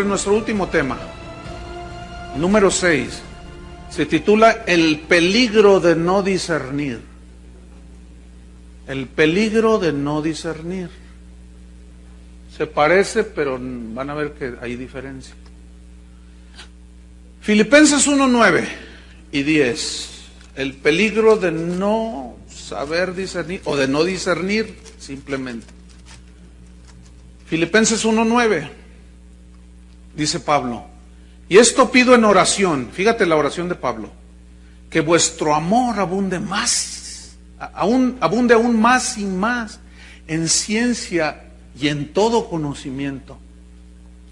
Nuestro último tema, número 6, se titula El peligro de no discernir. El peligro de no discernir. Se parece, pero van a ver que hay diferencia. Filipenses 1:9 y 10. El peligro de no saber discernir o de no discernir simplemente. Filipenses 1:9. Dice Pablo, y esto pido en oración, fíjate la oración de Pablo, que vuestro amor abunde más, abunde aún más y más en ciencia y en todo conocimiento.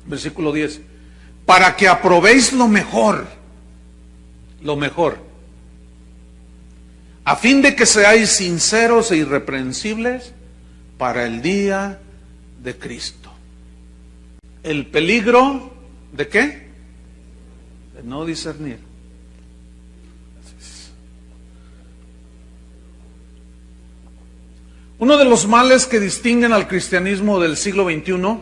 Versículo 10, para que aprobéis lo mejor, a fin de que seáis sinceros e irreprensibles para el día de Cristo. El peligro ¿de qué? De no discernir. Uno de los males que distinguen al cristianismo del siglo XXI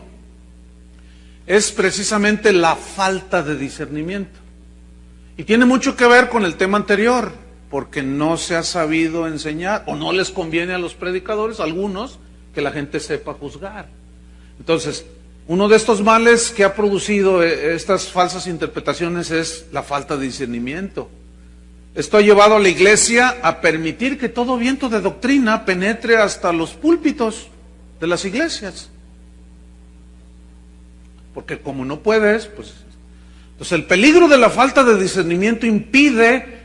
es precisamente la falta de discernimiento. Y tiene mucho que ver con el tema anterior, porque no se ha sabido enseñar, o no les conviene a los predicadores, algunos, que la gente sepa juzgar. Entonces, uno de estos males que ha producido estas falsas interpretaciones es la falta de discernimiento. Esto ha llevado a la iglesia a permitir que todo viento de doctrina penetre hasta los púlpitos de las iglesias. Porque como no puedes, pues... Entonces el peligro de la falta de discernimiento impide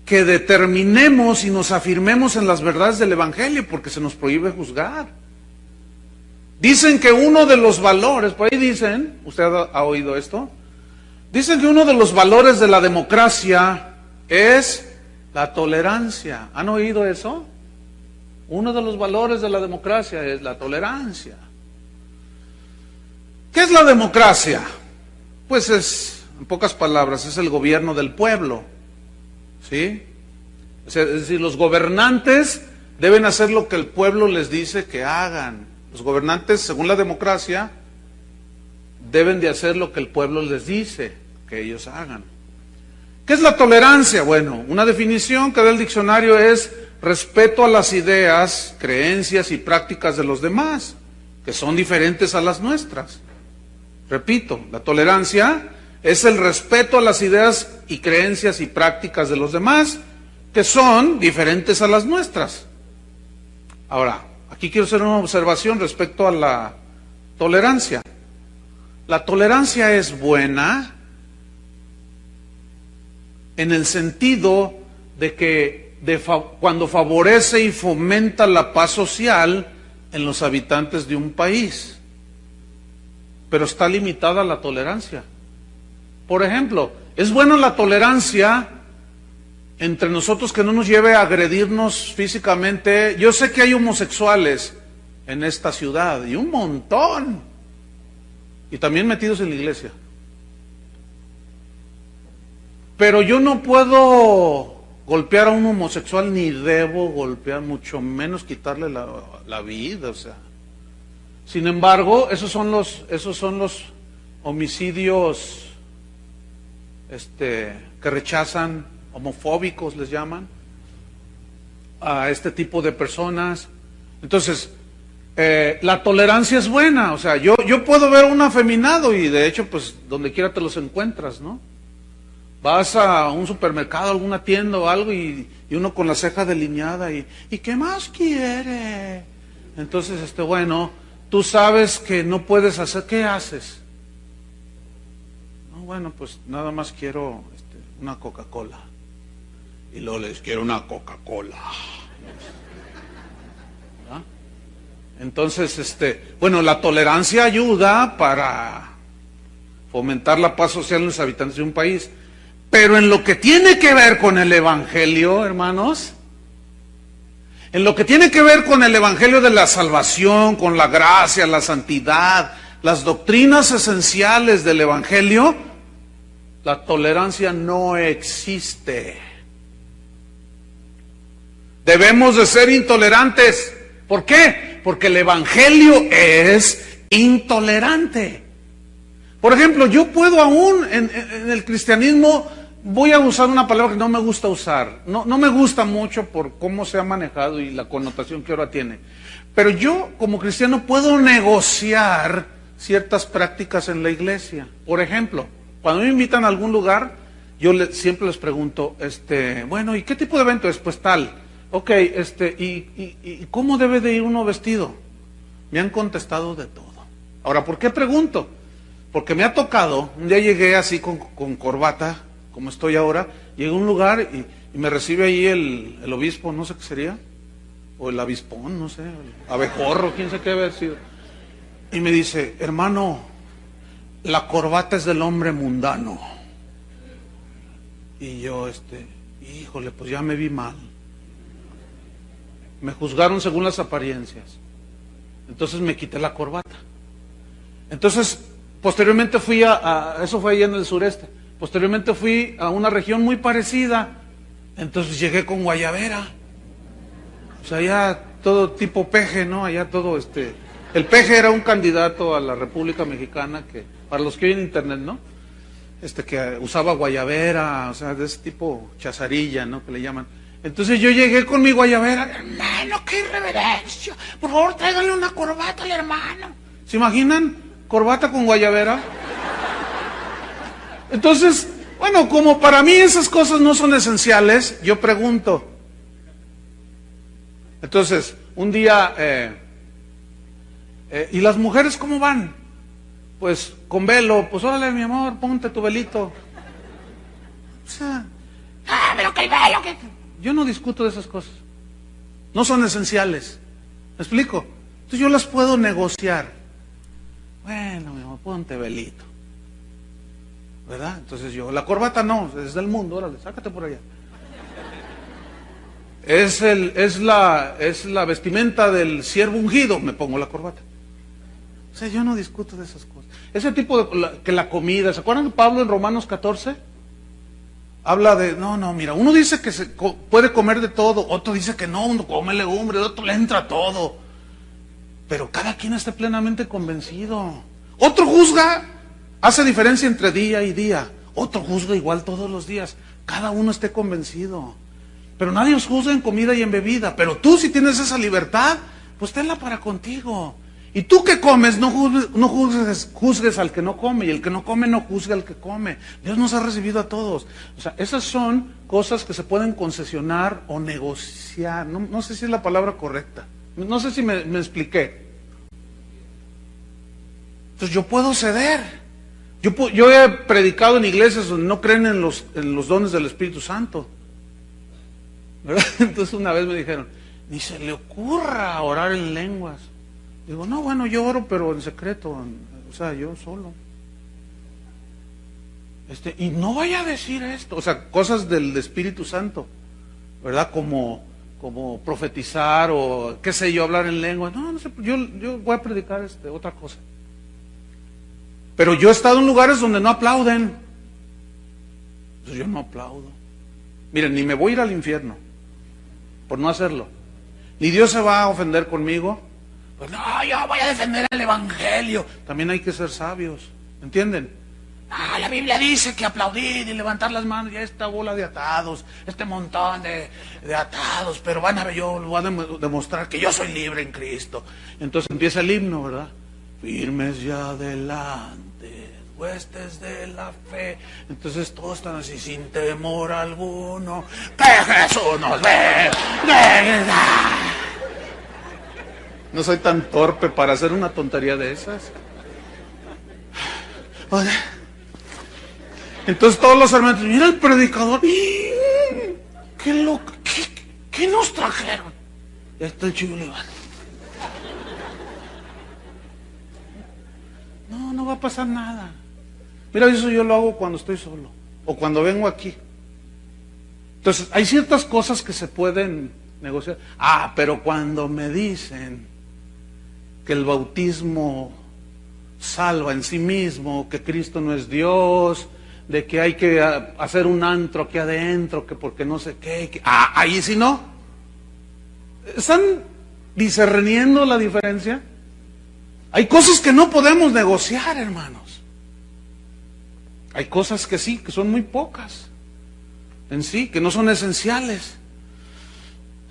que determinemos y nos afirmemos en las verdades del Evangelio, porque se nos prohíbe juzgar. Dicen que uno de los valores, por ahí dicen, ¿usted ha oído esto? Dicen que uno de los valores de la democracia es la tolerancia. ¿Han oído eso? Uno de los valores de la democracia es la tolerancia. ¿Qué es la democracia? Pues es, en pocas palabras, es el gobierno del pueblo. ¿Sí? Es decir, los gobernantes deben hacer lo que el pueblo les dice que hagan. Los gobernantes, según la democracia, deben de hacer lo que el pueblo les dice que ellos hagan. ¿Qué es la tolerancia? Bueno, una definición que da el diccionario es respeto a las ideas, creencias y prácticas de los demás, que son diferentes a las nuestras. Repito, la tolerancia es el respeto a las ideas y creencias y prácticas de los demás, que son diferentes a las nuestras. Ahora, aquí quiero hacer una observación respecto a la tolerancia. La tolerancia es buena en el sentido de que cuando favorece y fomenta la paz social en los habitantes de un país. Pero está limitada la tolerancia. Por ejemplo, es buena la tolerancia entre nosotros que no nos lleve a agredirnos físicamente. Yo sé que hay homosexuales en esta ciudad, y un montón, y también metidos en la iglesia. Pero yo no puedo golpear a un homosexual, ni debo golpear, mucho menos quitarle la vida, o sea. Sin embargo, esos son los homicidios que rechazan, homofóbicos les llaman, a este tipo de personas. Entonces, la tolerancia es buena, o sea, yo puedo ver un afeminado y de hecho, pues, donde quiera te los encuentras, ¿no? Vas a un supermercado, alguna tienda o algo y uno con la ceja delineada y ¿qué más quiere? Entonces, bueno, tú sabes que no puedes hacer, ¿qué haces? No, bueno, pues nada más quiero una Coca-Cola. Y luego les quiero una Coca-Cola. ¿Ah? Entonces, bueno, la tolerancia ayuda para fomentar la paz social en los habitantes de un país. Pero en lo que tiene que ver con el Evangelio, hermanos, en lo que tiene que ver con el Evangelio de la salvación, con la gracia, la santidad, las doctrinas esenciales del Evangelio, la tolerancia no existe. Debemos de ser intolerantes. ¿Por qué? Porque el Evangelio es intolerante. Por ejemplo, yo puedo aún en el cristianismo, voy a usar una palabra que no me gusta usar, no me gusta mucho por cómo se ha manejado y la connotación que ahora tiene, pero yo como cristiano puedo negociar ciertas prácticas en la iglesia. Por ejemplo, cuando me invitan a algún lugar, yo siempre les pregunto, bueno, ¿y qué tipo de evento es? Pues tal. Ok, ¿y cómo debe de ir uno vestido? Me han contestado de todo. Ahora, ¿por qué pregunto? Porque me ha tocado, un día llegué así con corbata, como estoy ahora, llegué a un lugar y me recibe ahí el obispo, no sé qué sería, o el abispón, no sé, el abejorro, quién sabe qué debe haber sido. Y me dice, hermano, la corbata es del hombre mundano. Y yo, híjole, pues ya me vi mal. Me juzgaron según las apariencias. Entonces me quité la corbata. Entonces, posteriormente fui eso fue allá en el sureste. Posteriormente fui a una región muy parecida. Entonces llegué con guayabera. O sea, allá todo tipo peje, ¿no? Allá todo El peje era un candidato a la República Mexicana que, para los que oyen internet, ¿no? Que usaba guayabera, o sea, de ese tipo chazarilla, ¿no? Que le llaman. Entonces yo llegué con mi guayabera, hermano, qué irreverencia, por favor tráiganle una corbata al hermano. ¿Se imaginan? Corbata con guayabera. Entonces, bueno, como para mí esas cosas no son esenciales, yo pregunto. Entonces, un día, ¿y las mujeres cómo van? Pues con velo. Pues órale, mi amor, ponte tu velito. O sea, pero que el velo, que... Yo no discuto de esas cosas. No son esenciales. ¿Me explico? Entonces yo las puedo negociar. Bueno, mi amor, ponte velito. ¿Verdad? Entonces yo, la corbata no, es del mundo, órale, sácate por allá. Es la vestimenta del siervo ungido, me pongo la corbata. O sea, yo no discuto de esas cosas. Ese tipo de, que la comida, ¿se acuerdan de Pablo en Romanos 14? Habla de, no, mira, uno dice que se puede comer de todo, otro dice que no, uno come legumbre, otro le entra todo. Pero cada quien esté plenamente convencido. Otro juzga, hace diferencia entre día y día. Otro juzga igual todos los días. Cada uno esté convencido. Pero nadie os juzga en comida y en bebida. Pero tú, si tienes esa libertad, pues tenla para contigo. Y tú que comes, no juzgues al que no come, y el que no come no juzgue al que come. Dios nos ha recibido a todos. O sea, esas son cosas que se pueden concesionar o negociar. No sé si es la palabra correcta. No sé si me expliqué. Entonces yo puedo ceder. Yo he predicado en iglesias donde no creen en los dones del Espíritu Santo, ¿verdad? Entonces una vez me dijeron, ni se le ocurra orar en lenguas. Digo, no, bueno, yo oro, pero en secreto, o sea, yo solo. Y no vaya a decir esto, o sea, cosas del Espíritu Santo, ¿verdad? Como profetizar o, qué sé yo, hablar en lengua. No sé, yo voy a predicar otra cosa. Pero yo he estado en lugares donde no aplauden. Entonces yo no aplaudo. Miren, ni me voy a ir al infierno por no hacerlo. Ni Dios se va a ofender conmigo. Pues no, yo voy a defender el Evangelio. También hay que ser sabios, ¿entienden? La Biblia dice que aplaudir y levantar las manos, ya esta bola de atados, este montón de atados, pero yo les voy a demostrar que yo soy libre en Cristo. Entonces empieza el himno, ¿verdad? Firmes ya adelante, huestes de la fe. Entonces todos están así, sin temor alguno, que Jesús nos ve. No soy tan torpe para hacer una tontería de esas. Entonces todos los hermanos, mira el predicador, qué loco, ¿qué nos trajeron? Ya está el chivo levantado. No va a pasar nada. Mira, eso yo lo hago cuando estoy solo o cuando vengo aquí. Entonces hay ciertas cosas que se pueden negociar. Pero cuando me dicen que el bautismo salva en sí mismo, que Cristo no es Dios, de que hay que hacer un antro aquí adentro, que porque no sé qué, ahí sí no. ¿Están discerniendo la diferencia? Hay cosas que no podemos negociar, hermanos. Hay cosas que sí, que son muy pocas en sí, que no son esenciales.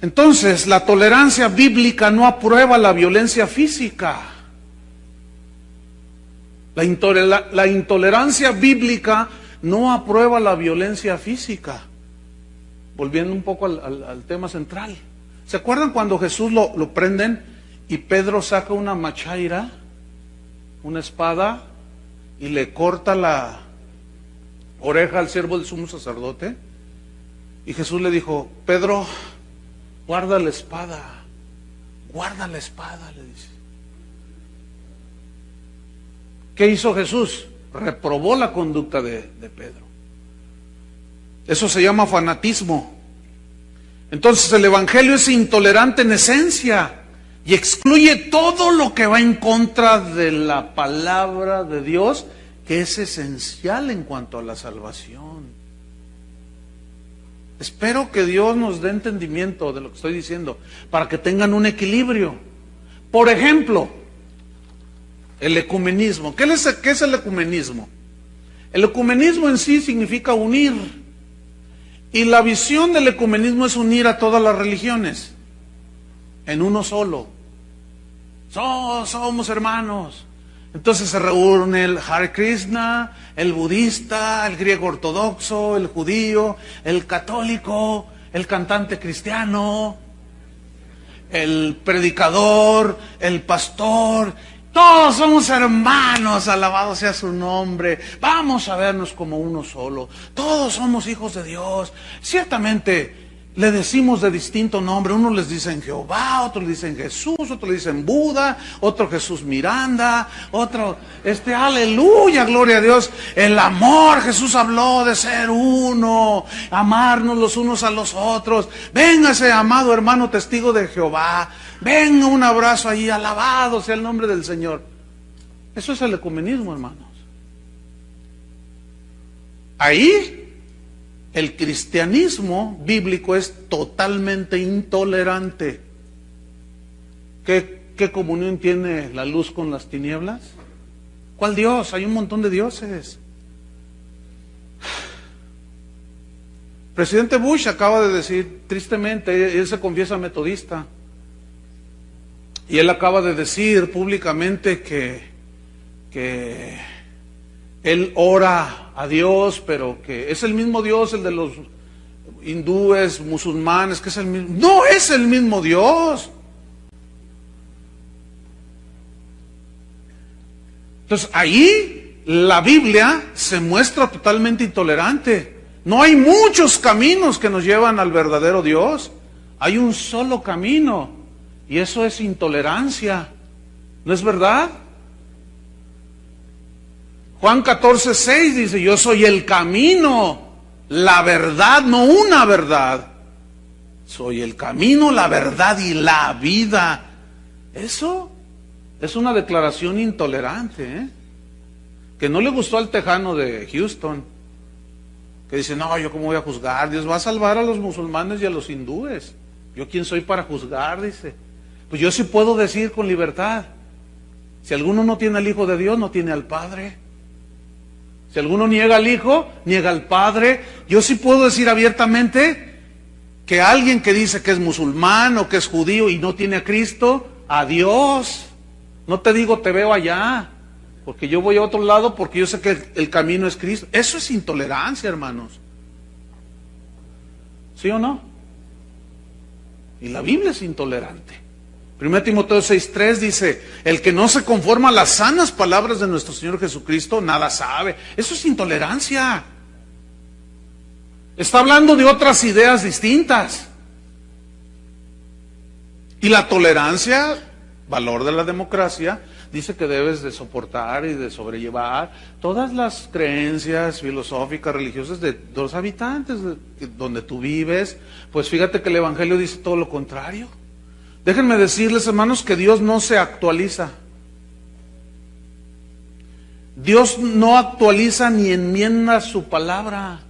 Entonces, la tolerancia bíblica no aprueba la violencia física. La intolerancia bíblica no aprueba la violencia física. Volviendo un poco al tema central. ¿Se acuerdan cuando Jesús lo prenden y Pedro saca una machaira, una espada, y le corta la oreja al siervo del sumo sacerdote? Y Jesús le dijo: Pedro, guarda la espada, le dice. ¿Qué hizo Jesús? Reprobó la conducta de Pedro. Eso se llama fanatismo. Entonces el Evangelio es intolerante en esencia y excluye todo lo que va en contra de la palabra de Dios, que es esencial en cuanto a la salvación. Espero que Dios nos dé entendimiento de lo que estoy diciendo, para que tengan un equilibrio. Por ejemplo, el ecumenismo. ¿Qué es el ecumenismo? El ecumenismo en sí significa unir. Y la visión del ecumenismo es unir a todas las religiones en uno solo. Somos hermanos. Entonces se reúne el Hare Krishna, el budista, el griego ortodoxo, el judío, el católico, el cantante cristiano, el predicador, el pastor. Todos somos hermanos, alabado sea su nombre. Vamos a vernos como uno solo. Todos somos hijos de Dios. Ciertamente le decimos de distinto nombre. Unos les dicen Jehová, otros le dicen Jesús, otros le dicen Buda, otro Jesús Miranda, otro, aleluya, gloria a Dios. El amor, Jesús habló de ser uno, amarnos los unos a los otros. Véngase, amado hermano testigo de Jehová. Venga, un abrazo allí, alabado sea el nombre del Señor. Eso es el ecumenismo, hermanos. Ahí el cristianismo bíblico es totalmente intolerante. ¿Qué comunión tiene la luz con las tinieblas? ¿Cuál Dios? Hay un montón de dioses. Presidente Bush acaba de decir, tristemente, él se confiesa metodista, y él acaba de decir públicamente que él ora a Dios, pero que es el mismo Dios, el de los hindúes, musulmanes, que es el mismo. No es el mismo Dios. Entonces ahí la Biblia se muestra totalmente intolerante. No hay muchos caminos que nos llevan al verdadero Dios. Hay un solo camino, y eso es intolerancia. ¿No es verdad? Juan 14:6 dice: yo soy el camino, la verdad, no una verdad. Soy el camino, la verdad y la vida. Eso es una declaración intolerante, ¿eh? Que no le gustó al tejano de Houston, que dice: no, yo cómo voy a juzgar, Dios va a salvar a los musulmanes y a los hindúes. ¿Yo quién soy para juzgar? Dice. Pues yo sí puedo decir con libertad: si alguno no tiene al Hijo de Dios, no tiene al Padre. Si alguno niega al Hijo, niega al Padre. Yo sí puedo decir abiertamente que alguien que dice que es musulmán o que es judío y no tiene a Cristo, adiós. No te digo te veo allá, porque yo voy a otro lado, porque yo sé que el camino es Cristo. Eso es intolerancia, hermanos. ¿Sí o no? Y la Biblia es intolerante. 1 Timoteo 6:3 dice: el que no se conforma a las sanas palabras de nuestro Señor Jesucristo, nada sabe. Eso es intolerancia. Está hablando de otras ideas distintas. Y la tolerancia, valor de la democracia, dice que debes de soportar y de sobrellevar todas las creencias filosóficas, religiosas de los habitantes donde tú vives. Pues fíjate que el Evangelio dice todo lo contrario. Déjenme decirles, hermanos, que Dios no se actualiza. Dios no actualiza ni enmienda su palabra.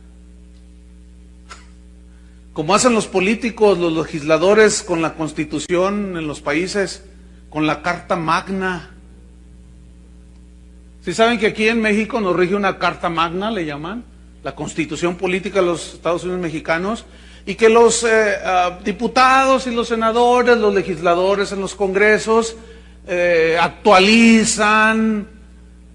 Como hacen los políticos, los legisladores con la Constitución en los países, con la Carta Magna. ¿Sí saben que aquí en México nos rige una carta magna, le llaman? La Constitución Política de los Estados Unidos Mexicanos, y que los diputados y los senadores, los legisladores en los congresos actualizan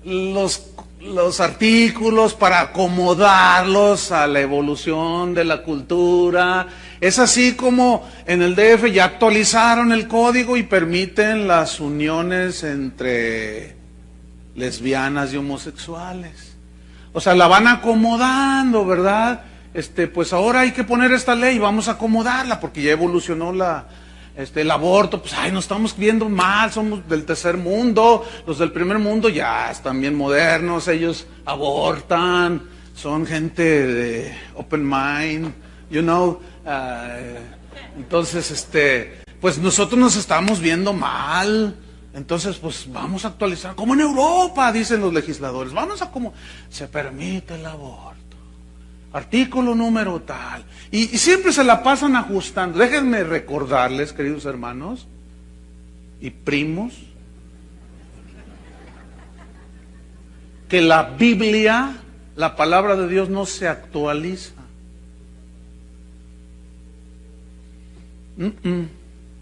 los artículos para acomodarlos a la evolución de la cultura. Es así como en el DF ya actualizaron el código y permiten las uniones entre lesbianas y homosexuales. O sea, la van acomodando, ¿verdad? Pues ahora hay que poner esta ley, vamos a acomodarla porque ya evolucionó el aborto. Pues nos estamos viendo mal, somos del tercer mundo, los del primer mundo ya están bien modernos, ellos abortan, son gente de open mind, you know. Entonces, pues nosotros nos estamos viendo mal. Entonces, pues vamos a actualizar, como en Europa, dicen los legisladores, vamos a como se permite el aborto, artículo número tal, y siempre se la pasan ajustando. Déjenme recordarles, queridos hermanos y primos, que la Biblia, la palabra de Dios, no se actualiza.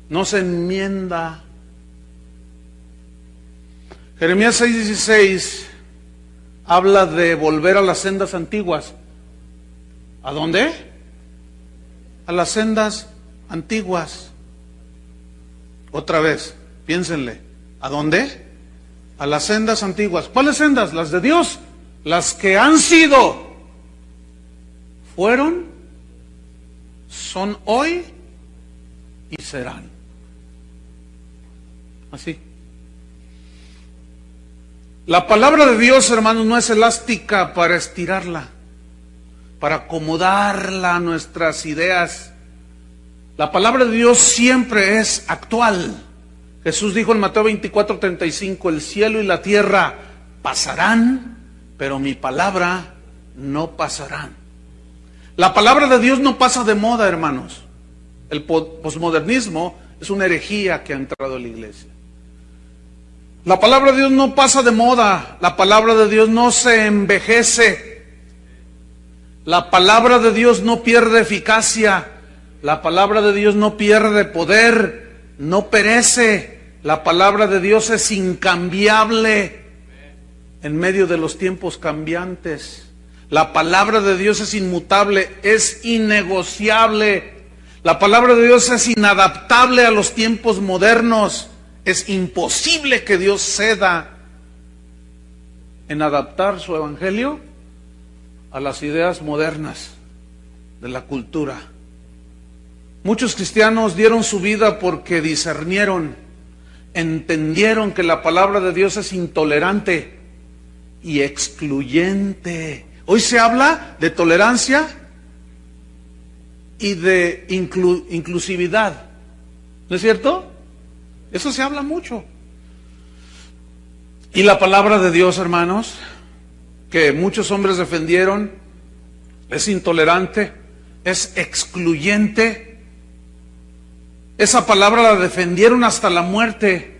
No se enmienda. Jeremías 6:16 habla de volver a las sendas antiguas. ¿A dónde? A las sendas antiguas. Otra vez, piénsenle. ¿A dónde? A las sendas antiguas. ¿Cuáles sendas? Las de Dios. Las que han sido, fueron, son hoy y serán. Así. La palabra de Dios, hermanos, no es elástica para estirarla, para acomodarla a nuestras ideas. La palabra de Dios siempre es actual. Jesús dijo en Mateo 24:35, el cielo y la tierra pasarán, pero mi palabra no pasarán. La palabra de Dios no pasa de moda, hermanos. El posmodernismo es una herejía que ha entrado en la iglesia. La palabra de Dios no pasa de moda, la palabra de Dios no se envejece, la palabra de Dios no pierde eficacia, la palabra de Dios no pierde poder, no perece, la palabra de Dios es incambiable en medio de los tiempos cambiantes. La palabra de Dios es inmutable, es innegociable, la palabra de Dios es inadaptable a los tiempos modernos. Es imposible que Dios ceda en adaptar su evangelio a las ideas modernas de la cultura. Muchos cristianos dieron su vida porque discernieron, entendieron que la palabra de Dios es intolerante y excluyente. Hoy se habla de tolerancia y de inclusividad, ¿no es cierto? Eso se habla mucho. Y la palabra de Dios, hermanos, que muchos hombres defendieron, es intolerante, es excluyente. Esa palabra la defendieron hasta la muerte.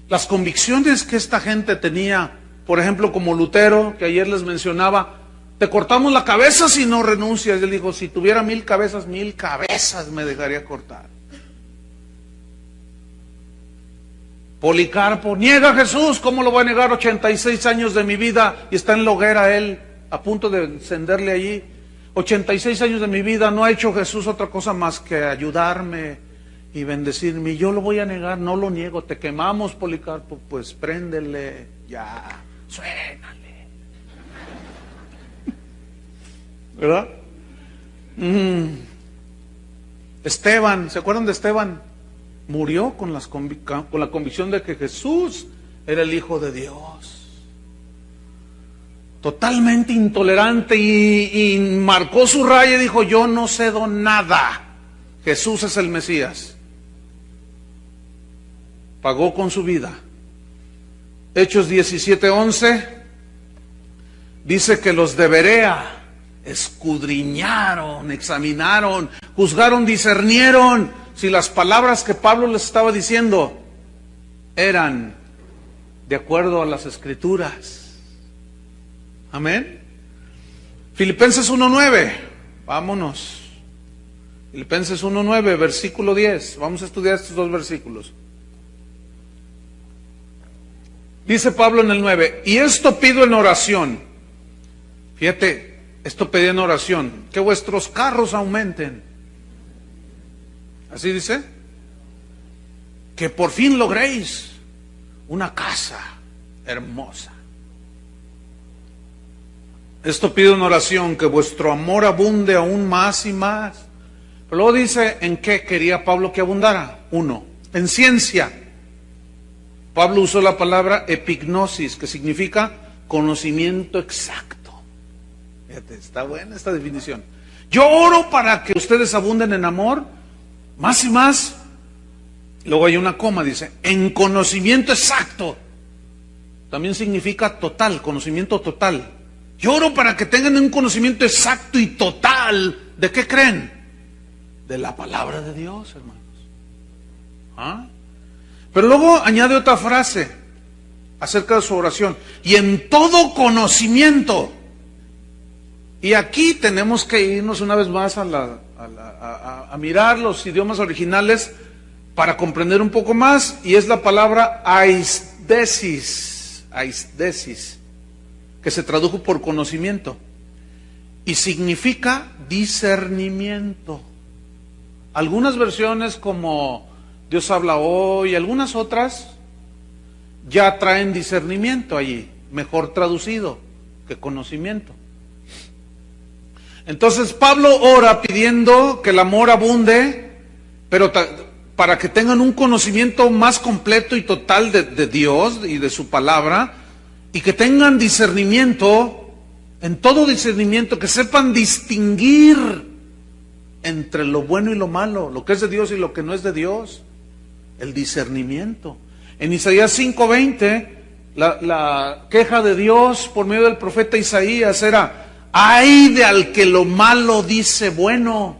Las convicciones que esta gente tenía, por ejemplo, como Lutero, que ayer les mencionaba, te cortamos la cabeza si no renuncias. Él dijo, si tuviera 1000 cabezas, 1000 cabezas me dejaría cortar. Policarpo, niega a Jesús, ¿cómo lo voy a negar? 86 años de mi vida, y está en la hoguera él, a punto de encenderle allí. 86 años de mi vida, no ha hecho Jesús otra cosa más que ayudarme y bendecirme. Yo lo voy a negar, no lo niego. Te quemamos, Policarpo, pues préndele, ya, suénale. ¿Verdad? Esteban, ¿se acuerdan de Esteban? Murió con la convicción de que Jesús era el Hijo de Dios. Totalmente intolerante y marcó su raya y dijo, yo no cedo nada. Jesús es el Mesías. Pagó con su vida. Hechos 17:11 dice que los de Berea escudriñaron, examinaron, juzgaron, discernieron si las palabras que Pablo les estaba diciendo eran de acuerdo a las Escrituras. Amén. Filipenses 1:9, vámonos. Filipenses 1:9, versículo 10. Vamos a estudiar estos dos versículos. Dice Pablo en el 9, y esto pido en oración. Fíjate, esto pedí en oración, que vuestros carros aumenten. Así dice, que por fin logréis una casa hermosa. Esto pido en oración, que vuestro amor abunde aún más y más. Pero luego dice, ¿en qué quería Pablo que abundara? 1, en ciencia. Pablo usó la palabra epignosis, que significa conocimiento exacto. Fíjate, está buena esta definición. Yo oro para que ustedes abunden en amor, más y más. Luego hay una coma, dice, en conocimiento exacto. También significa total, conocimiento total. Yo oro para que tengan un conocimiento exacto y total. ¿De qué creen? De la palabra de Dios, hermanos. ¿Ah? Pero luego añade otra frase acerca de su oración. Y en todo conocimiento. Y aquí tenemos que irnos una vez más a mirar los idiomas originales para comprender un poco más. Y es la palabra aisdesis, que se tradujo por conocimiento. Y significa discernimiento. Algunas versiones como Dios habla hoy, algunas otras ya traen discernimiento allí, mejor traducido que conocimiento. Entonces Pablo ora pidiendo que el amor abunde, pero para que tengan un conocimiento más completo y total de Dios y de su palabra, y que tengan discernimiento, en todo discernimiento, que sepan distinguir entre lo bueno y lo malo, lo que es de Dios y lo que no es de Dios. El discernimiento. En Isaías 5:20, la queja de Dios por medio del profeta Isaías era: ay de al que lo malo dice bueno,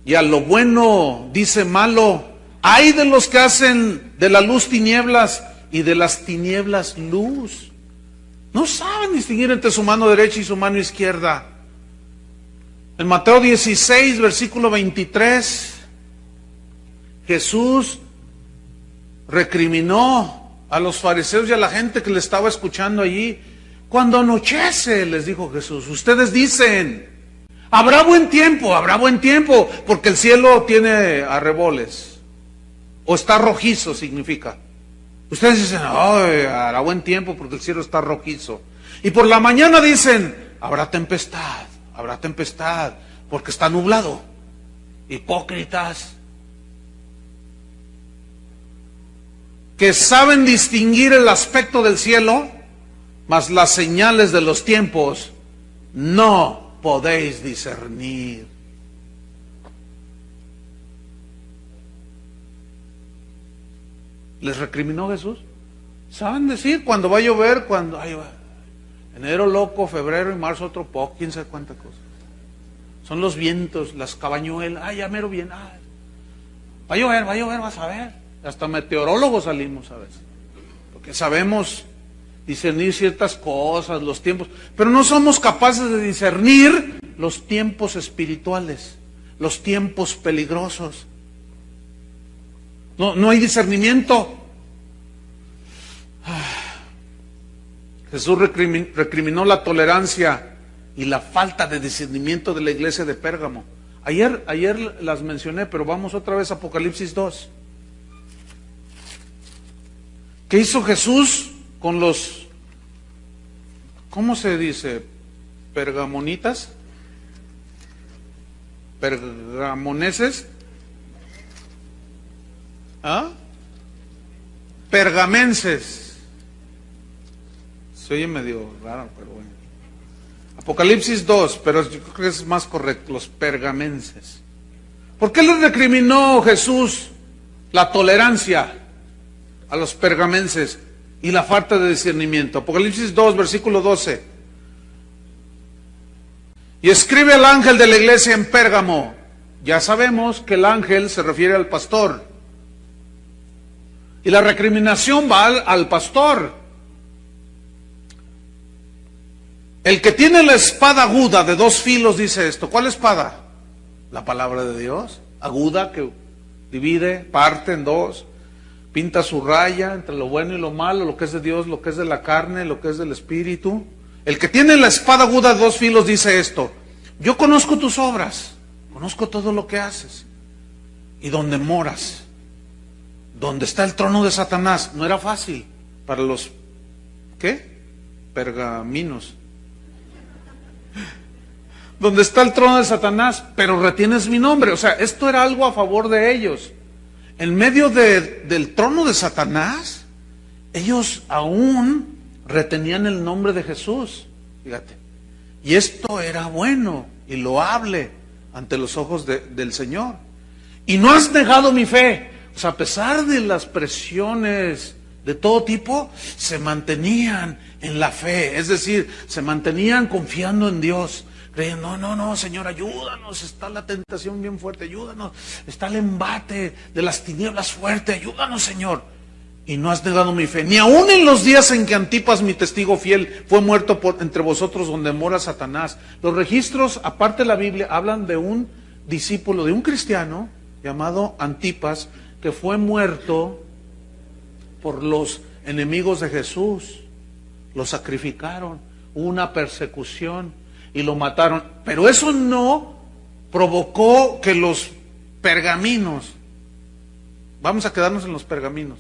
y a lo bueno dice malo. Ay de los que hacen de la luz tinieblas y de las tinieblas luz. No saben distinguir entre su mano derecha y su mano izquierda. En Mateo 16, versículo 23, Jesús recriminó a los fariseos y a la gente que le estaba escuchando allí. Cuando anochece, les dijo Jesús, ustedes dicen, habrá buen tiempo, porque el cielo tiene arreboles, o está rojizo significa. Ustedes dicen, hará buen tiempo porque el cielo está rojizo. Y por la mañana dicen, habrá tempestad, porque está nublado. Hipócritas, que saben distinguir el aspecto del cielo, mas las señales de los tiempos no podéis discernir. ¿Les recriminó Jesús? ¿Saben decir cuando va a llover? Cuando enero loco, febrero y marzo otro poco, quién sabe cuánta cosa. Son los vientos, las cabañuelas, ya mero bien, va a llover, vas a ver. Hasta meteorólogos salimos a veces, porque sabemos discernir ciertas cosas, los tiempos, pero no somos capaces de discernir los tiempos espirituales, los tiempos peligrosos. No hay discernimiento. Jesús recriminó la tolerancia y la falta de discernimiento de la iglesia de Pérgamo. Ayer las mencioné, pero vamos otra vez a Apocalipsis 2. ¿Qué hizo Jesús con los, ¿cómo se dice? ¿Pergamonitas? ¿Pergamoneses? Pergamenses. Se oye medio raro, pero bueno. Apocalipsis 2, pero yo creo que es más correcto, los pergamenses. ¿Por qué les recriminó Jesús la tolerancia a los pergamenses y la falta de discernimiento? Apocalipsis 2, versículo 12. Y escribe al ángel de la iglesia en Pérgamo. Ya sabemos que el ángel se refiere al pastor. Y la recriminación va al pastor. El que tiene la espada aguda de 2 filos dice esto. ¿Cuál espada? La palabra de Dios, aguda, que divide, parte en 2, pinta su raya entre lo bueno y lo malo, lo que es de Dios, lo que es de la carne, lo que es del espíritu. El que tiene la espada aguda de 2 filos dice esto: yo conozco tus obras, conozco todo lo que haces y donde moras, donde está el trono de Satanás. No era fácil para los, ¿qué? Pergaminos. Donde está el trono de Satanás, pero retienes mi nombre. O sea, esto era algo a favor de ellos. En medio del trono de Satanás, ellos aún retenían el nombre de Jesús. Fíjate. Y esto era bueno y loable ante los ojos del Señor. Y no has negado mi fe. O sea, a pesar de las presiones de todo tipo, se mantenían en la fe. Es decir, se mantenían confiando en Dios. Creyendo, no, Señor, ayúdanos, está la tentación bien fuerte, ayúdanos, está el embate de las tinieblas fuerte, ayúdanos, Señor. Y no has negado mi fe, ni aun en los días en que Antipas, mi testigo fiel, fue muerto entre vosotros donde mora Satanás. Los registros, aparte de la Biblia, hablan de un discípulo, de un cristiano llamado Antipas, que fue muerto por los enemigos de Jesús. Lo sacrificaron, hubo una persecución y lo mataron. Pero eso no provocó que los pergaminos, vamos a quedarnos en los pergaminos,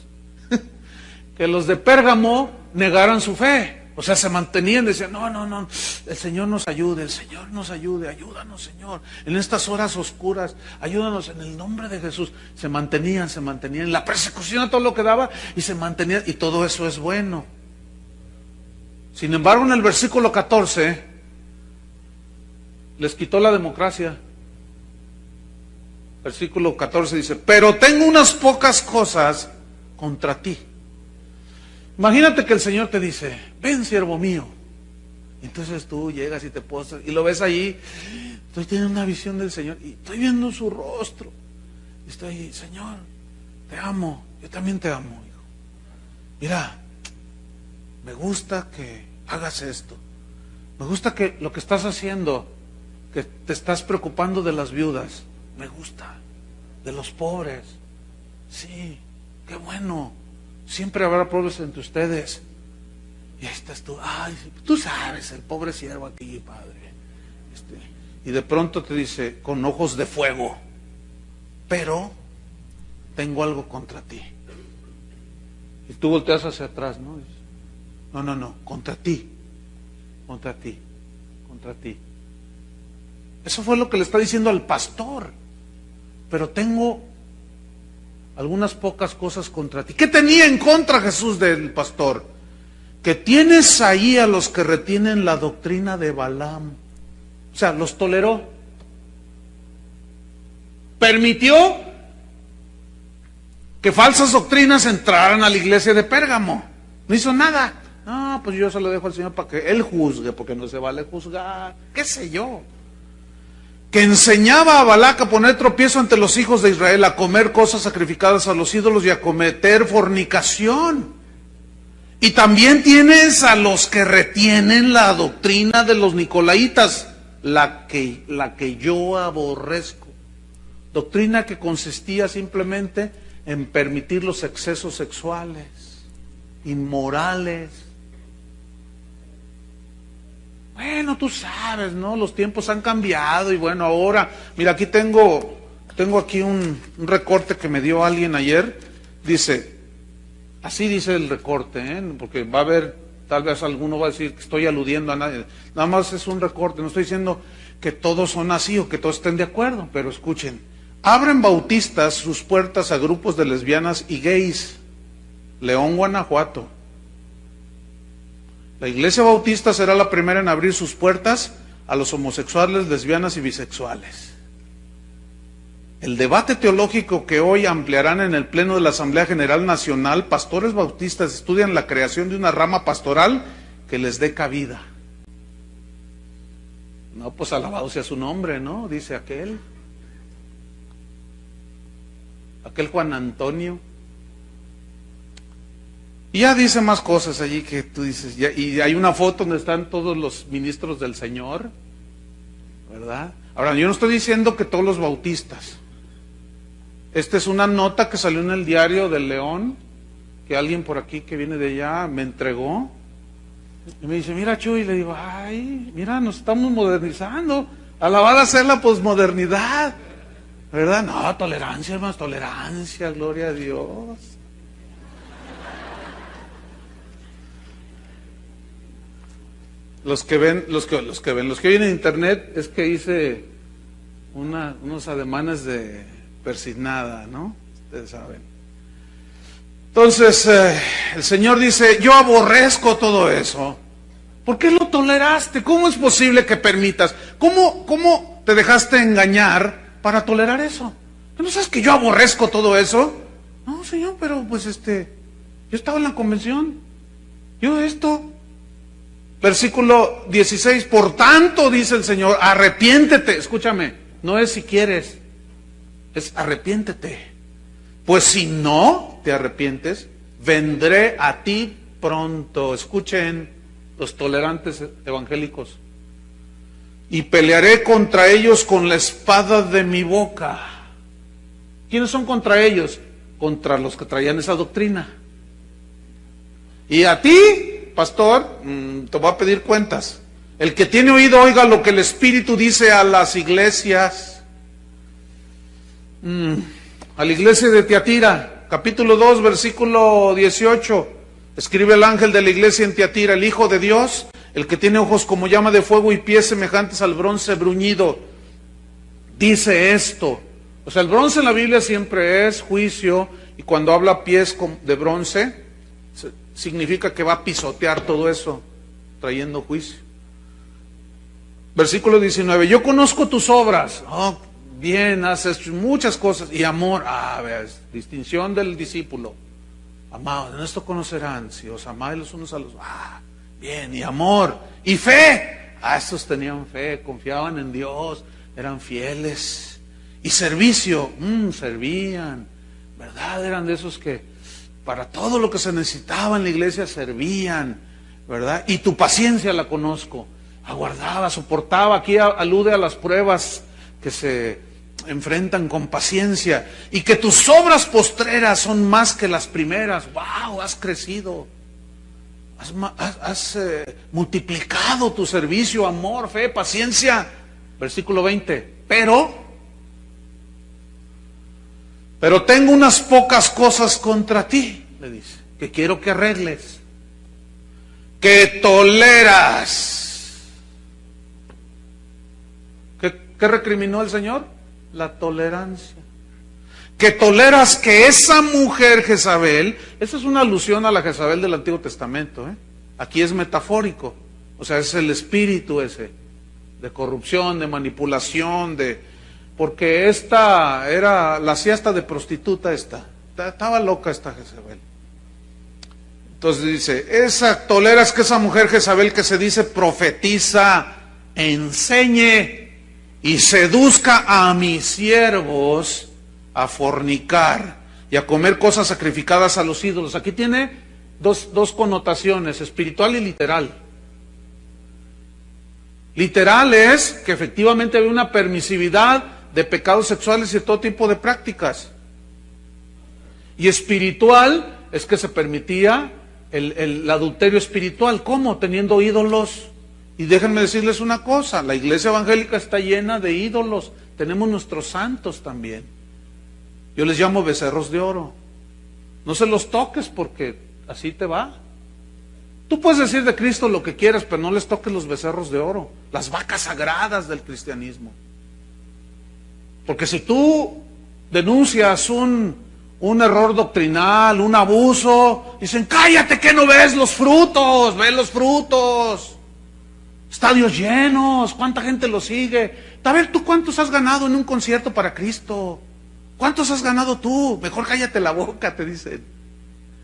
que los de Pérgamo negaran su fe. O sea, se mantenían, decían, no, el Señor nos ayude, el Señor nos ayude, ayúdanos, Señor, en estas horas oscuras, ayúdanos en el nombre de Jesús. Se mantenían, la persecución a todo lo que daba, y se mantenían, y todo eso es bueno. Sin embargo, en el versículo 14, les quitó la democracia. Versículo 14 dice, pero tengo unas pocas cosas contra ti. Imagínate que el Señor te dice, ven, siervo mío. Entonces tú llegas y te postras y lo ves ahí. Estoy teniendo una visión del Señor y estoy viendo su rostro. Y estoy, Señor, te amo, yo también te amo, hijo. Mira, me gusta que hagas esto. Me gusta que lo que estás haciendo, que te estás preocupando de las viudas, me gusta, de los pobres, sí, qué bueno, siempre habrá pobres entre ustedes. Y ahí estás tú, ay, tú sabes, el pobre siervo aquí, padre. Y de pronto te dice, con ojos de fuego, pero tengo algo contra ti. Y tú volteas hacia atrás, ¿no? No, contra ti. Eso fue lo que le está diciendo al pastor. Pero tengo algunas pocas cosas contra ti. ¿Qué tenía en contra Jesús del pastor? Que tienes ahí a los que retienen la doctrina de Balaam. O sea, los toleró. Permitió que falsas doctrinas entraran a la iglesia de Pérgamo. No hizo nada. No, pues yo se lo dejo al Señor para que Él juzgue, porque no se vale juzgar. ¿Qué sé yo? Que enseñaba a Balac a poner tropiezo ante los hijos de Israel, a comer cosas sacrificadas a los ídolos y a cometer fornicación. Y también tienes a los que retienen la doctrina de los nicolaitas, la que yo aborrezco. Doctrina que consistía simplemente en permitir los excesos sexuales, inmorales. Bueno, tú sabes, ¿no? Los tiempos han cambiado y bueno, ahora, mira, aquí tengo aquí un recorte que me dio alguien ayer. Dice, así dice el recorte, porque va a haber, tal vez alguno va a decir que estoy aludiendo a nadie. Nada más es un recorte, no estoy diciendo que todos son así o que todos estén de acuerdo, pero escuchen. Abren bautistas sus puertas a grupos de lesbianas y gays. León, Guanajuato. La iglesia bautista será la primera en abrir sus puertas a los homosexuales, lesbianas y bisexuales. El debate teológico que hoy ampliarán en el Pleno de la Asamblea General Nacional, pastores bautistas estudian la creación de una rama pastoral que les dé cabida. No, pues alabado sea su nombre, ¿no? Dice aquel Juan Antonio. Y ya dice más cosas allí que tú dices, y hay una foto donde están todos los ministros del Señor, ¿verdad? Ahora, yo no estoy diciendo que todos los bautistas. Esta es una nota que salió en el Diario del León, que alguien por aquí que viene de allá me entregó. Y me dice, mira Chuy, y le digo, ay, mira, nos estamos modernizando. Alabada sea la posmodernidad, ¿verdad? No, tolerancia, hermanos, tolerancia, gloria a Dios. Los que oyen en internet es que hice unos ademanes de persignada, ¿no? Ustedes saben. Entonces, el Señor dice, yo aborrezco todo eso. ¿Por qué lo toleraste? ¿Cómo es posible que permitas? ¿Cómo te dejaste engañar para tolerar eso? ¿No sabes que yo aborrezco todo eso? No, Señor, pero pues yo estaba en la convención. Yo esto. Versículo 16, por tanto, dice el Señor, arrepiéntete. Escúchame, no es si quieres, es arrepiéntete. Pues si no te arrepientes, vendré a ti pronto. Escuchen los tolerantes evangélicos. Y pelearé contra ellos con la espada de mi boca. ¿Quiénes son contra ellos? Contra los que traían esa doctrina. Y a ti, pastor, te voy a pedir cuentas. El que tiene oído, oiga lo que el Espíritu dice a las iglesias. A la iglesia de Tiatira, capítulo 2, versículo 18. Escribe el ángel de la iglesia en Tiatira, el Hijo de Dios, el que tiene ojos como llama de fuego y pies semejantes al bronce bruñido, dice esto. O sea, el bronce en la Biblia siempre es juicio, y cuando habla pies de bronce, significa que va a pisotear todo eso, trayendo juicio. Versículo 19, yo conozco tus obras. Oh, bien, haces muchas cosas. Y amor, ves, distinción del discípulo. Amados, en esto conocerán, si os amáis los unos a los... bien, y amor, y fe. Estos tenían fe, confiaban en Dios, eran fieles. Y servicio, servían, ¿verdad? Eran de esos que para todo lo que se necesitaba en la iglesia servían, ¿verdad? Y tu paciencia la conozco. Aguardaba, soportaba. Aquí alude a las pruebas que se enfrentan con paciencia. Y que tus obras postreras son más que las primeras. ¡Wow! Has crecido. Has multiplicado tu servicio, amor, fe, paciencia. Versículo 20. Pero tengo unas pocas cosas contra ti, le dice, que quiero que arregles. Que toleras. ¿Qué recriminó el Señor? La tolerancia. Que toleras que esa mujer Jezabel, esa es una alusión a la Jezabel del Antiguo Testamento, Aquí es metafórico, o sea, es el espíritu ese, de corrupción, de manipulación, porque esta era la siesta de prostituta estaba loca esta Jezabel. Entonces dice, toleras que esa mujer Jezabel que se dice profetiza, enseñe y seduzca a mis siervos a fornicar y a comer cosas sacrificadas a los ídolos. Aquí tiene dos connotaciones, espiritual y literal. Literal es que efectivamente había una permisividad de pecados sexuales y de todo tipo de prácticas. Y espiritual es que se permitía el adulterio espiritual. ¿Cómo? Teniendo ídolos. Y déjenme decirles una cosa, la iglesia evangélica está llena de ídolos. Tenemos nuestros santos también. Yo les llamo becerros de oro. No se los toques porque así te va. Tú puedes decir de Cristo lo que quieras, pero no les toques los becerros de oro, las vacas sagradas del cristianismo. Porque si tú denuncias un error doctrinal, un abuso, dicen, cállate que no ves los frutos, ves los frutos. Estadios llenos, ¿cuánta gente lo sigue? A ver, ¿tú cuántos has ganado en un concierto para Cristo? ¿Cuántos has ganado tú? Mejor cállate la boca, te dicen.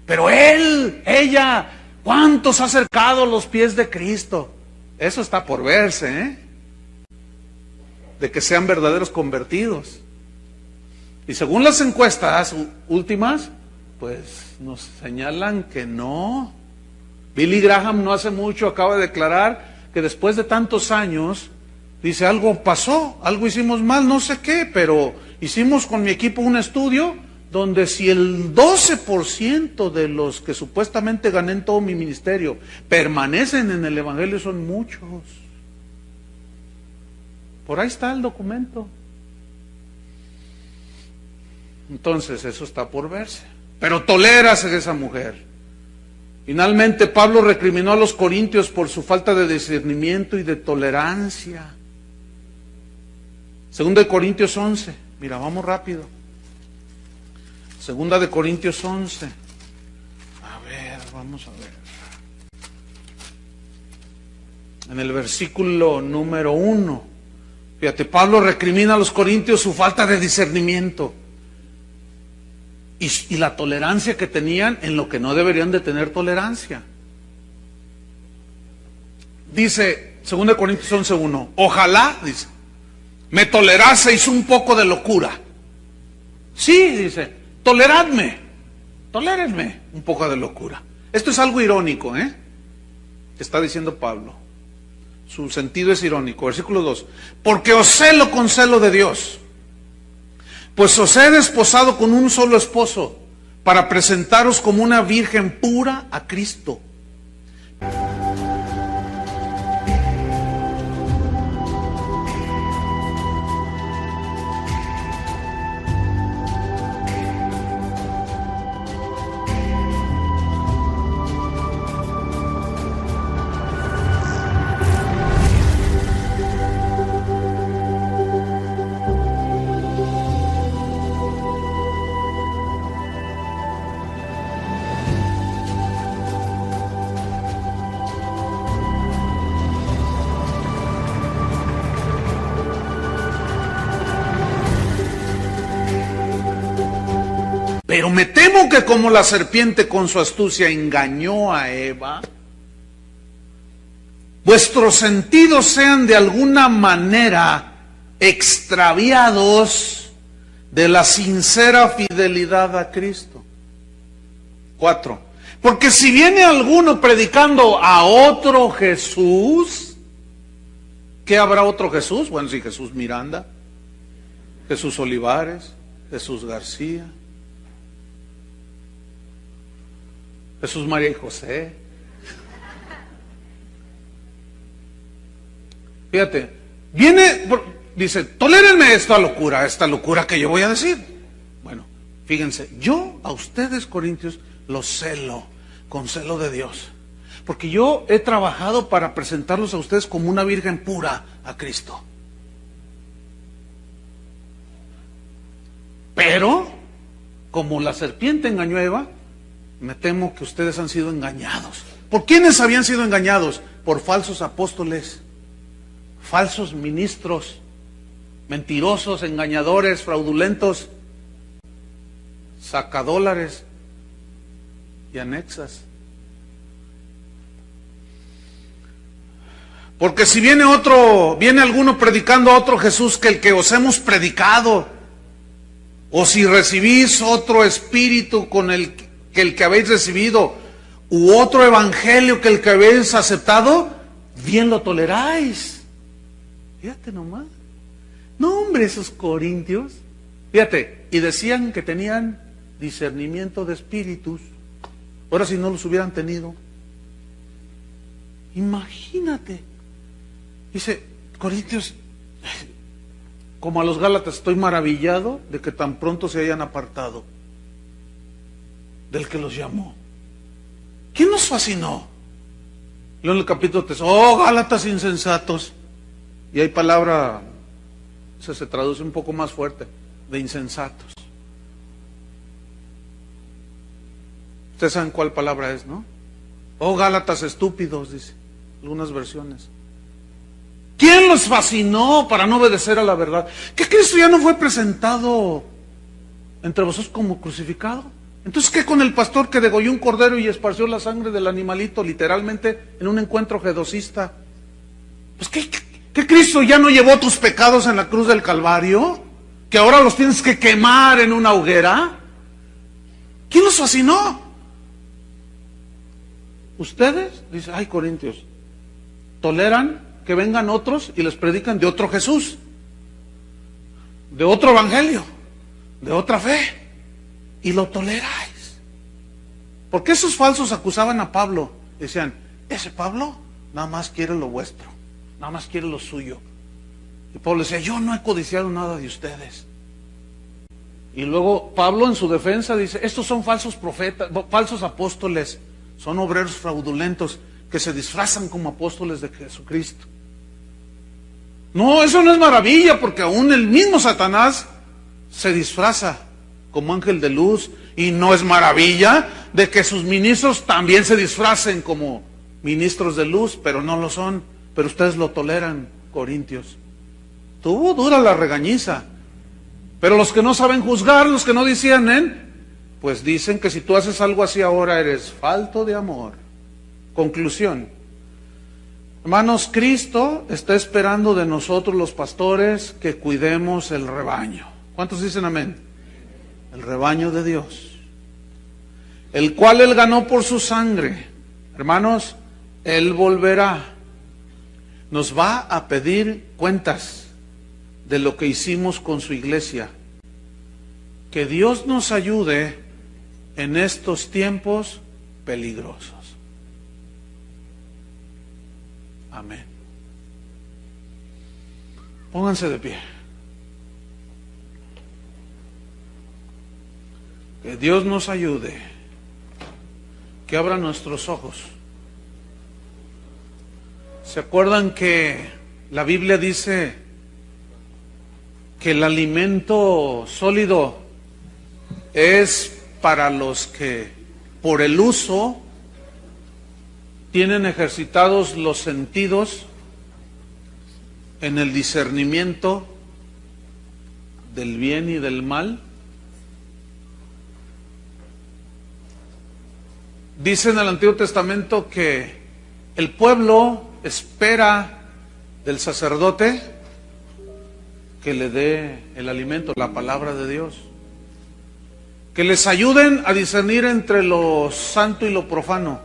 Pero ella, ¿cuántos ha acercado los pies de Cristo? Eso está por verse, de que sean verdaderos convertidos. Y según las encuestas últimas, pues nos señalan que no. Billy Graham no hace mucho acaba de declarar que después de tantos años, dice, algo pasó, algo hicimos mal, no sé qué, pero hicimos con mi equipo un estudio donde si el 12% de los que supuestamente gané en todo mi ministerio permanecen en el Evangelio son muchos. Por ahí está el documento. Entonces eso está por verse. Pero tolérase de esa mujer. Finalmente Pablo recriminó a los corintios por su falta de discernimiento y de tolerancia. Segunda de Corintios 11. Mira, vamos rápido. Segunda de Corintios 11. A ver, vamos a ver. En el versículo número 1. Fíjate, Pablo recrimina a los corintios su falta de discernimiento. Y la tolerancia que tenían en lo que no deberían de tener tolerancia. Dice, 2 Corintios 11:1, ojalá, dice, me toleraseis un poco de locura. Sí, dice, toleradme, tolérenme un poco de locura. Esto es algo irónico, que está diciendo Pablo. Su sentido es irónico. Versículo 2, porque os celo con celo de Dios, pues os he desposado con un solo esposo, para presentaros como una virgen pura a Cristo. Pero me temo que como la serpiente con su astucia engañó a Eva, vuestros sentidos sean de alguna manera extraviados de la sincera fidelidad a Cristo. 4. Porque si viene alguno predicando a otro Jesús, ¿qué habrá otro Jesús? Bueno, sí, Jesús Miranda, Jesús Olivares, Jesús García, Jesús María y José. Fíjate, dice, tolérenme esta locura que yo voy a decir. Bueno, fíjense, yo a ustedes, corintios, los celo, con celo de Dios. Porque yo he trabajado para presentarlos a ustedes como una virgen pura a Cristo. Pero, como la serpiente engañó a Eva, me temo que ustedes han sido engañados. ¿Por quiénes habían sido engañados? Por falsos apóstoles, falsos ministros, mentirosos, engañadores, fraudulentos, sacadólares y anexas. Porque si viene alguno predicando a otro Jesús que el que os hemos predicado, o si recibís otro espíritu con el que habéis recibido, u otro evangelio que el que habéis aceptado, bien lo toleráis. Fíjate nomás. No, hombre, esos corintios, fíjate, y decían que tenían discernimiento de espíritus. Ahora si no los hubieran tenido, imagínate. Dice, corintios, como a los Gálatas, estoy maravillado de que tan pronto se hayan apartado del que los llamó. ¿Quién nos fascinó? Luego en el capítulo 3, oh Gálatas insensatos. Y hay palabra, se traduce un poco más fuerte, de insensatos. Ustedes saben cuál palabra es, ¿no? Oh Gálatas estúpidos, dice algunas versiones. ¿Quién los fascinó para no obedecer a la verdad? ¿Que Cristo ya no fue presentado entre vosotros como crucificado? Entonces, ¿qué con el pastor que degolló un cordero y esparció la sangre del animalito literalmente en un encuentro gedocista? Pues ¿que Cristo ya no llevó tus pecados en la cruz del Calvario? ¿Que ahora los tienes que quemar en una hoguera? ¿Quién los fascinó? Ustedes, dice, ay, Corintios, toleran que vengan otros y les predican de otro Jesús, de otro evangelio, de otra fe, y lo toleráis. Porque esos falsos acusaban a Pablo, decían, ese Pablo nada más quiere lo vuestro, nada más quiere lo suyo. Y Pablo decía, yo no he codiciado nada de ustedes. Y luego Pablo en su defensa dice, estos son falsos profetas, falsos apóstoles, son obreros fraudulentos que se disfrazan como apóstoles de Jesucristo. No, eso no es maravilla, porque aún el mismo Satanás se disfraza como ángel de luz, y no es maravilla de que sus ministros también se disfracen como ministros de luz, pero no lo son. Pero ustedes lo toleran, Corintios. Tuvo dura la regañiza, pero los que no saben juzgar, los que no disciernen, pues dicen que si tú haces algo así ahora eres falto de amor. Conclusión. Hermanos, Cristo está esperando de nosotros los pastores que cuidemos el rebaño. ¿Cuántos dicen amén? El rebaño de Dios, el cual Él ganó por su sangre. Hermanos, Él volverá. Nos va a pedir cuentas de lo que hicimos con su iglesia. Que Dios nos ayude en estos tiempos peligrosos. Amén. Pónganse de pie. Que Dios nos ayude, que abra nuestros ojos. ¿Se acuerdan que la Biblia dice que el alimento sólido es para los que por el uso tienen ejercitados los sentidos en el discernimiento del bien y del mal? Dice en el Antiguo Testamento que el pueblo espera del sacerdote que le dé el alimento, la palabra de Dios. Que les ayuden a discernir entre lo santo y lo profano,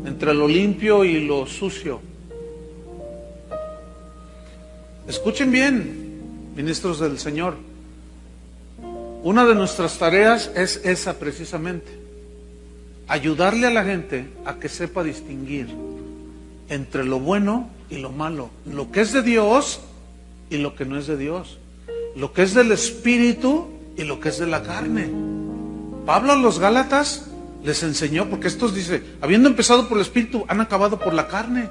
entre lo limpio y lo sucio. Escuchen bien, ministros del Señor. Una de nuestras tareas es esa precisamente, ayudarle a la gente a que sepa distinguir entre lo bueno y lo malo, lo que es de Dios y lo que no es de Dios, lo que es del Espíritu y lo que es de la carne. Pablo a los Gálatas les enseñó, porque estos dice, habiendo empezado por el Espíritu, han acabado por la carne.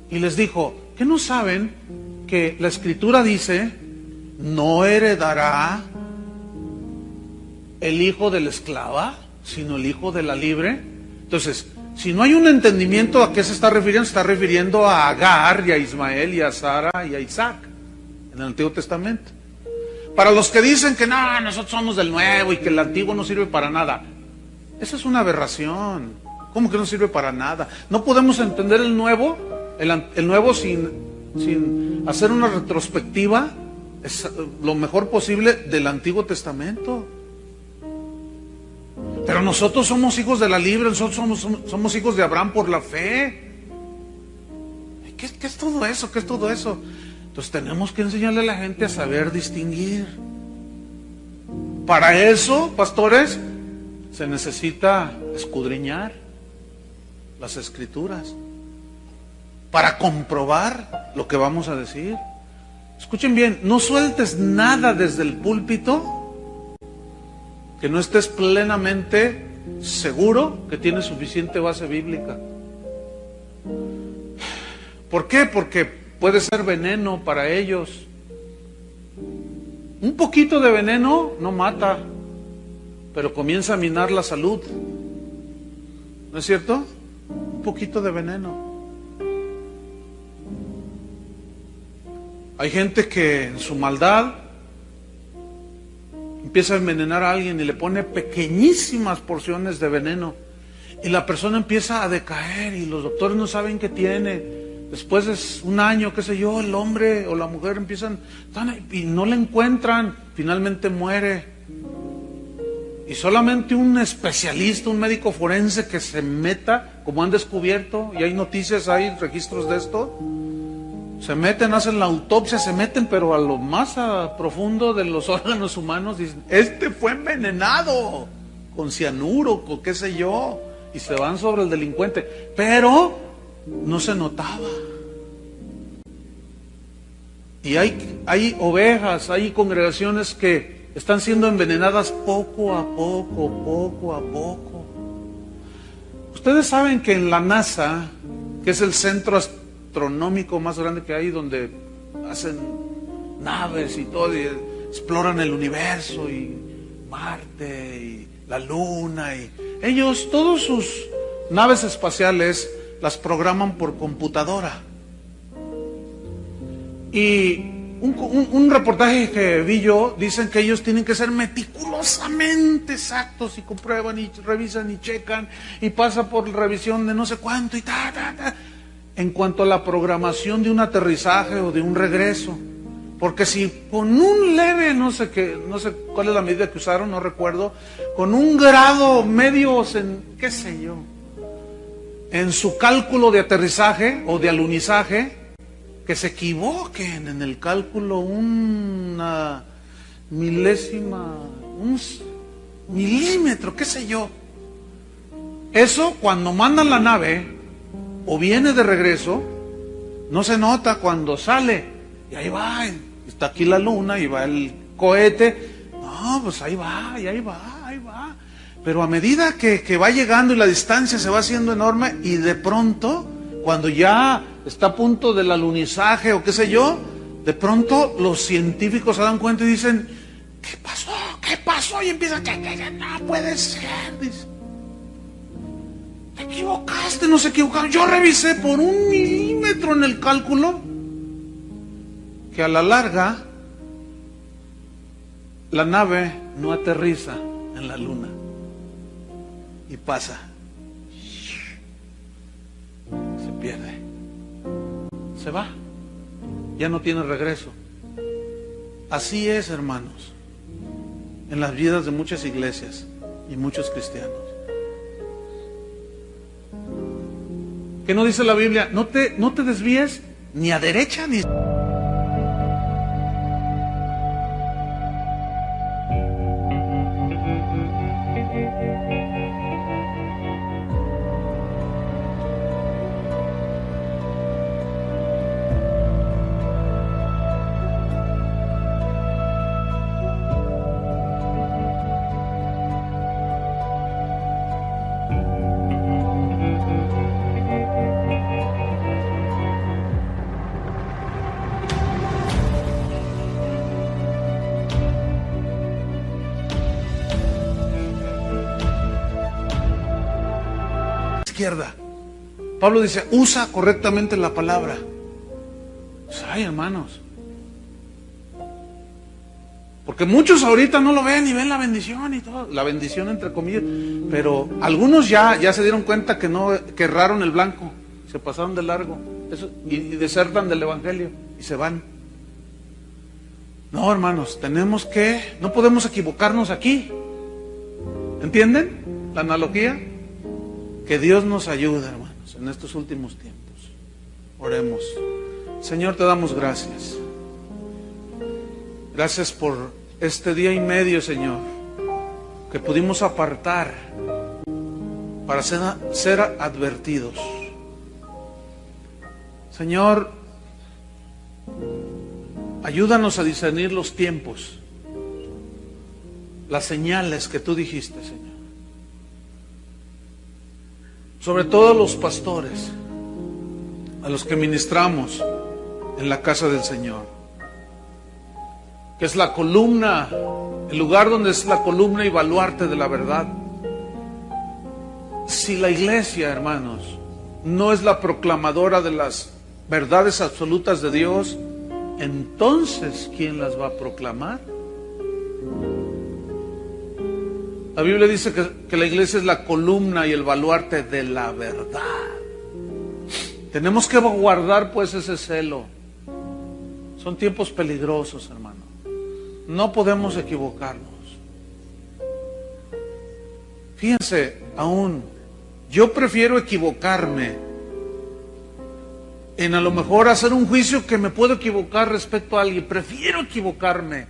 Y les dijo, ¿qué no saben que la Escritura dice, no heredará el hijo de la esclava, sino el hijo de la libre? Entonces, si no hay un entendimiento a qué se está refiriendo, se está refiriendo a Agar y a Ismael y a Sara y a Isaac en el Antiguo Testamento. Para los que dicen que no, nosotros somos del nuevo y que el antiguo no sirve para nada, eso es una aberración. ¿Cómo que no sirve para nada? No podemos entender el nuevo sin hacer una retrospectiva es lo mejor posible del Antiguo Testamento. Pero nosotros somos hijos de la libre, nosotros somos hijos de Abraham por la fe. ¿Qué es todo eso? ¿Qué es todo eso? Entonces tenemos que enseñarle a la gente a saber distinguir. Para eso, pastores, se necesita escudriñar las Escrituras para comprobar lo que vamos a decir. Escuchen bien, no sueltes nada desde el púlpito que no estés plenamente seguro que tiene suficiente base bíblica. ¿Por qué? Porque puede ser veneno para ellos. Un poquito de veneno no mata, pero comienza a minar la salud. ¿No es cierto? Un poquito de veneno. Hay gente que en su maldad empieza a envenenar a alguien y le pone pequeñísimas porciones de veneno. Y la persona empieza a decaer y los doctores no saben qué tiene. Después de un año, qué sé yo, el hombre o la mujer empiezan y no la encuentran, finalmente muere. Y solamente un especialista, un médico forense que se meta, como han descubierto, y hay noticias, hay registros de esto, se meten, hacen la autopsia, se meten, pero a lo más profundo de los órganos humanos, dicen, este fue envenenado con cianuro, con qué sé yo, y se van sobre el delincuente, pero no se notaba. Y hay ovejas, hay congregaciones que están siendo envenenadas poco a poco, poco a poco. Ustedes saben que en la NASA, que es el centro astronómico más grande que hay, donde hacen naves y todo, y exploran el universo y Marte y la Luna, y ellos, todas sus naves espaciales las programan por computadora. Y un reportaje que vi yo, dicen que ellos tienen que ser meticulosamente exactos y comprueban y revisan y checan y pasa por revisión de no sé cuánto y en cuanto a la programación de un aterrizaje o de un regreso. Porque si con un leve, no sé cuál es la medida que usaron, no recuerdo, con un grado medio, qué sé yo, en su cálculo de aterrizaje o de alunizaje, que se equivoquen en el cálculo una milésima, un milímetro, qué sé yo. Eso cuando mandan la nave o viene de regreso, no se nota cuando sale. Y ahí va, está aquí la luna y va el cohete. No, pues ahí va, y ahí va, ahí va. Pero a medida que va llegando y la distancia se va haciendo enorme, y de pronto, cuando ya está a punto del alunizaje o qué sé yo, de pronto los científicos se dan cuenta y dicen, ¿qué pasó? ¿Qué pasó? Y empiezan, no puede ser, dice. Te equivocaste, no se equivocaron. Yo revisé por un milímetro en el cálculo, que a la larga la nave no aterriza en la luna y pasa, se pierde, se va, ya no tiene regreso. Así es, hermanos, en las vidas de muchas iglesias y muchos cristianos. ¿Qué no dice la Biblia? No te desvíes ni a derecha ni... izquierda. Pablo dice, usa correctamente la palabra. Pues, ay, hermanos, porque muchos ahorita no lo ven y ven la bendición y todo, la bendición entre comillas, pero algunos ya se dieron cuenta que erraron el blanco, se pasaron de largo eso, y desertan del evangelio y se van. No, hermanos, no podemos equivocarnos aquí. ¿Entienden la analogía? Que Dios nos ayude, hermanos, en estos últimos tiempos. Oremos. Señor, te damos gracias. Gracias por este día y medio, Señor, que pudimos apartar para ser advertidos. Señor, ayúdanos a discernir los tiempos, las señales que tú dijiste, Señor. Sobre todo los pastores, a los que ministramos en la casa del Señor, que es la columna, el lugar donde es la columna y baluarte de la verdad. Si la iglesia, hermanos, no es la proclamadora de las verdades absolutas de Dios, entonces, ¿quién las va a proclamar? La Biblia dice que la iglesia es la columna y el baluarte de la verdad. Tenemos que guardar pues ese celo. Son tiempos peligrosos, hermano. No podemos equivocarnos. Fíjense, aún, yo prefiero equivocarme en a lo mejor hacer un juicio que me puedo equivocar respecto a alguien. Prefiero equivocarme